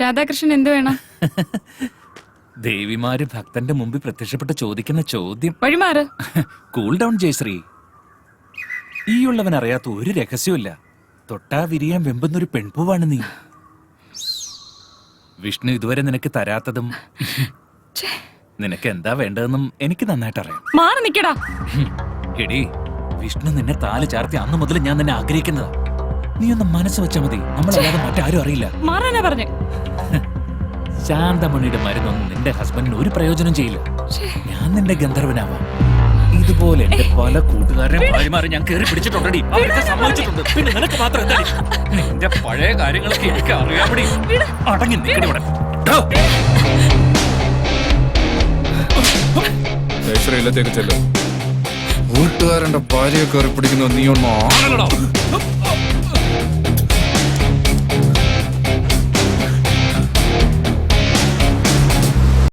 രാധാകൃഷ്ണൻ എന്ത് വേണം? ദേവിമാര് ഭക്തന്റെ മുമ്പിൽ പ്രത്യക്ഷപ്പെട്ട് ചോദിക്കുന്ന ചോദ്യം. വഴിമാറ്. Cool down Jayashree. ഈ ഉള്ളവൻ അറിയാത്ത ഒരു രഹസ്യമില്ല. തൊട്ടാ വിരിയാൻ വെമ്പുന്നൊരു പെൺപൂവാണ് നീ. വിഷ്ണു ഇതുവരെ നിനക്ക് തരാത്തതും നിനക്ക് എന്താ വേണ്ടതെന്നും എനിക്ക് നന്നായിട്ട് അറിയാം. മാറി നിക്കടാ. എടി, വിഷ്ണു നിന്നെ താല് ചാർത്തി അന്ന് മുതൽ ഞാൻ നിന്നെ ആഗ്രഹിക്കുന്നതാ. നീ ഒന്ന് മനസ്സ് വെച്ചാ മതി, നമ്മളല്ലാതെ മറ്റാരും അറിയില്ല. മാറാനാ പറഞ്ഞേ. ശാന്തമണിയുടെ മരുന്നൊന്നും നിന്റെ ഹസ്ബൻഡിന് ഒരു പ്രയോജനം ചെയ്യില്ല. ഞാൻ നിന്റെ ഗന്ധർവനാവാം. ഇതുപോലെ എന്റെ പല കൂട്ടുകാരെ ഭാര്യമാരെ ഞാൻ കേറി പിടിച്ചിട്ടുണ്ടടി. അവരൊക്കെ സമ്മതിച്ചിട്ടുണ്ട്. പിന്നെ നിനക്ക് മാത്രം എന്താ? നിന്റെ പഴയ കാര്യങ്ങളൊക്കെ എനിക്ക് അറിയാമടി. അടങ്ങി നിൽക്കടി ഇവിടെ. ജയശ്രീ ഇല്ലത്തേക്ക് ചെല്ലും. കൂട്ടുകാരന്റെ ഭാര്യയെ കയറി പിടിക്കുന്ന നീ ഒന്നും ആണല്ലടാ.